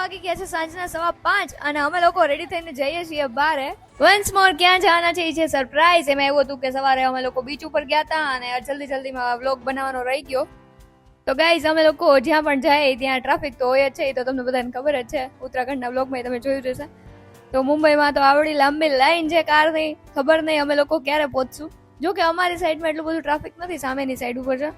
વાગી ગયા છે સાંજના 5:15 અને અમે લોકો રેડી થઈને જઈએ છીએ બહાર. વન્સ મોર ક્યાં જવાના છે એ છે સરપ્રાઈઝ. એમાં એવું હતું કે સવારે અમે લોકો બીચ ઉપર ગયા હતા અને જલ્દીમાં વ્લોગ બનાવવાનો રહી ગયો. તો ગાઈઝ અમે લોકો જ્યાં પણ જાય ત્યાં ટ્રાફિક તો હોય જ છે, એ તો તમને બધાને ખબર જ છે. ઉત્તરાખંડના વ્લોગમાં તમે જોયું જશે. તો મુંબઈમાં તો આવડી લાંબી લાઈન છે કારની, ખબર નહીં અમે લોકો ક્યારે પહોંચશું. જો કે અમારી સાઈડમાં એટલું બધું ટ્રાફિક નથી, સામેની સાઈડ ઉપર છે.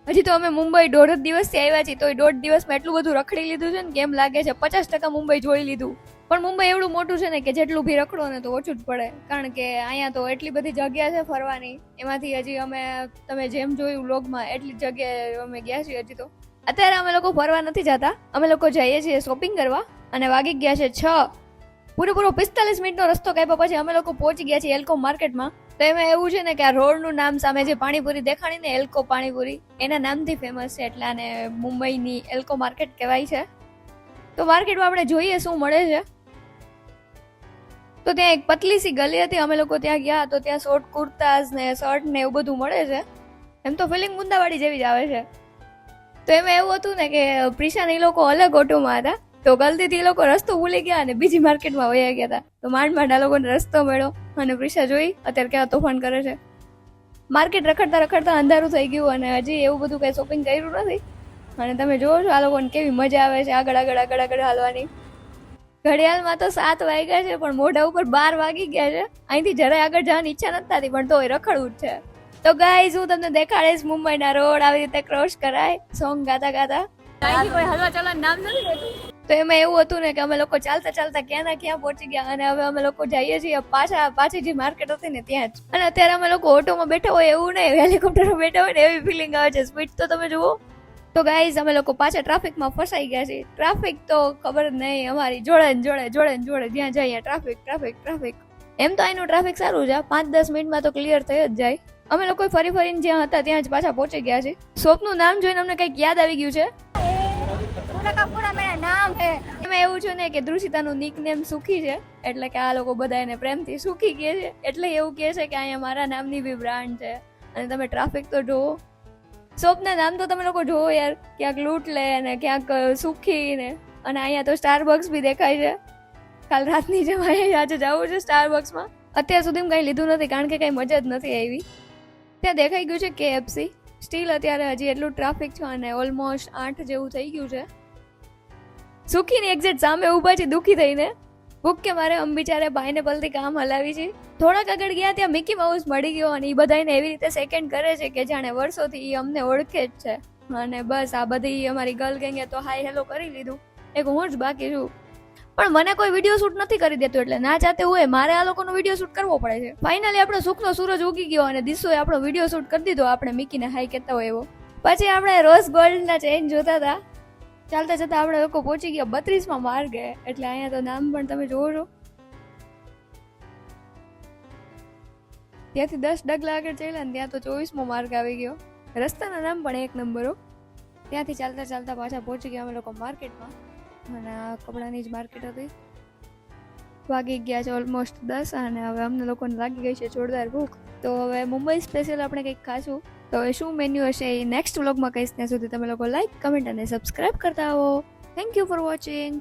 હજી તો અમે મુંબઈ 1.5 દિવસથી આવ્યા છીએ, તો 1.5 દિવસમાં એટલું બધું રખડી લીધું છે ને કે એમ લાગે છે 50% મુંબઈ જોઈ લીધું. પણ મુંબઈ એવડું મોટું છે ને કે જેટલું ભી રખડો ને તો ઓછું જ પડે, કારણ કે અહીંયા તો એટલી બધી જગ્યા છે ફરવાની. એમાંથી હજી અમે તમે જેમ જોયું વ્લોગમાં એટલી જગ્યાએ અમે ગયા છીએ. હજી તો અત્યારે અમે લોકો ફરવા નથી જતા, અમે લોકો જઈએ છીએ શોપિંગ કરવા અને વાગી ગયા છે 6. પૂરેપૂરો 45 મિનિટનો રસ્તો કાપ્યા પછી અમે લોકો પહોંચી ગયા છીએ એલ્કો માર્કેટમાં. તો એમાં એવું છે ને કે આ રોડનું નામ સામે જે પાણીપુરી દેખાણી ને એલ્કો પાણીપુરી એના નામથી ફેમસ છે, એટલે આને મુંબઈની એલ્કો માર્કેટ કહેવાય છે. તો માર્કેટમાં આપણે જોઈએ શું મળે છે. તો ત્યાં એક પતલી સી ગલી હતી, અમે લોકો ત્યાં ગયા તો ત્યાં શોર્ટ કુર્તાઝ ને શર્ટ ને એવું બધું મળે છે. એમ તો ફિલિંગ મુંદાવાડી જેવી જ આવે છે. તો એમાં એવું હતું ને કે પ્રિશા ને એ લોકો અલગ ઓટોમાં હતા, તો ગલતીથી એ લોકો રસ્તો ભૂલી ગયા અને બીજી માર્કેટમાં વયા ગયા હતા. તો માંડ આ લોકોને રસ્તો મળ્યો અને પ્રિશા જોઈ અત્યારે કેવા તોફાન કરે છે. માર્કેટ રખડતા અંધારું થઈ ગયું અને હજી એવું બધું કઈ શોપિંગ કર્યું નથી. અને તમે જોવો છો આ લોકોને કેવી મજા આવે છે આગળ હાલવાની. ઘડિયાળમાં તો 7 વાગ્યા છે પણ મોઢા ઉપર 12 વાગી ગયા છે. અહીંથી જરાય આગળ જવાની ઈચ્છા નથી થતી, પણ તોય રખડવું જ છે. તો ગાઈઝ હું તમને દેખાડીશ મુંબઈના રોડ આવી રીતે ક્રોસ કરાય સોંગ ગાતા. અહીંથી કોઈ હલવા ચલવાનું નામ નથી લેતું. તો એમાં એવું હતું ને કે અમે લોકો ચાલતા ક્યાં ના ક્યાં પહોંચી ગયા અને હવે અમે લોકો જઈએ છીએ પાછી જે માર્કેટ હતી ને ત્યાં જ. અને અત્યારે અમે લોકો ઓટોમાં બેઠા હોય એવું નહીં, હેલિકોપ્ટરમાં બેઠા હોય ને એવી ફિલિંગ આવે છે. સ્પીડ તો તમે જુઓ. તો ગાઈઝ અમે લોકો પાછા ટ્રાફિકમાં ફસાઈ ગયા છીએ. ટ્રાફિક તો ખબર જ નહીં, અમારી જોડે જ્યાં જઈએ ટ્રાફિક. એમ તો અહીંનું ટ્રાફિક સારું છે, 5-10 મિનિટમાં તો ક્લિયર થઈ જ જાય. અમે લોકો ફરીને જ્યાં હતા ત્યાં જ પાછા પહોંચી ગયા છે. શોપનું નામ જોઈને અમને કંઈક યાદ આવી ગયું છે. એમાં એવું છે ને કે ધ્રુષિતાનું નિકનેમ સુખી છે, એટલે કે આ લોકો બધા એને પ્રેમથી સુખી કહે છે. એટલે એવું કહે છે કે અહીંયા મારા નામની બી બ્રાન્ડ છે. અને તમે ટ્રાફિક તો જોવો, શોપના નામ તો તમે લોકો જોવો યાર, ક્યાંક લૂંટ લે ને ક્યાંક સુખી ને. અને અહીંયા તો સ્ટારબક્સ બી દેખાય છે. કાલ રાતની જેમ આજે જવું છે સ્ટારબક્સમાં. અત્યાર સુધી કંઈ લીધું નથી કારણ કે કંઈ મજા જ નથી આવી. ત્યાં દેખાઈ ગયું છે KFC. સ્ટીલ અત્યારે હજી એટલું ટ્રાફિક છે અને ઓલમોસ્ટ 8 જેવું થઈ ગયું છે. સુખીની એક્ઝેક્ટ સામે ઊભા છે દુઃખી થઈને. ભૂખ કે મારે બિચારે ભાઈને પલથી કામ હલાવી છે. થોડાક આગળ ગયા ત્યાં મિકી માઉસ મળી ગયો અને એ બધાને એવી રીતે સેકન્ડ કરે છે કે જાણે વર્ષોથી એ અમને ઓળખે જ છે. અને બસ આ બધી અમારી ગર્લ ગેંગે તો હાય હેલો કરી લીધું. એક હું જ બાકી છું. પણ મને કોઈ વિડીયો શૂટ નથી કરી દેતું, એટલે ના ચાહતે હોય મારે આ લોકોનો વિડીયો શૂટ કરવો પડે છે. ફાઇનલી આપણો સુખનો સૂરજ ઉગી ગયો અને દિશોએ આપણો વિડીયો શૂટ કરી દીધો. આપણે મિકીને હાઈ કહેતા હોય એવો. પછી આપણે રોઝ ગોલ્ડના ચેન જોતા હતા. ચાલતા આપણે લોકો પહોંચી ગયા 32માં માર્ગે. એટલે અહીંયા તો નામ પણ તમે જોવો છો. ત્યાંથી 10 ડગલા આગળ ચાલ્યા ને ત્યાં તો 24મો માર્ગ આવી ગયો. રસ્તાના નામ પણ 1 નંબરો. ત્યાંથી ચાલતા પાછા પહોંચી ગયા અમે લોકો માર્કેટમાં. અને આ કપડાની જ માર્કેટ હતી. વાગી ગયા છે ઓલમોસ્ટ 10 અને હવે અમને લોકોને લાગી ગઈ છે જોરદાર ભૂખ. તો હવે મુંબઈ સ્પેશિયલ આપણે કંઈક ખાશું. તો હવે શું મેન્યુ હશે એ નેક્સ્ટ વ્લોગમાં કહીશ. ત્યાં સુધી તમે લોકો લાઈક, કમેન્ટ અને સબસ્ક્રાઇબ કરતા આવો. Thank you for watching.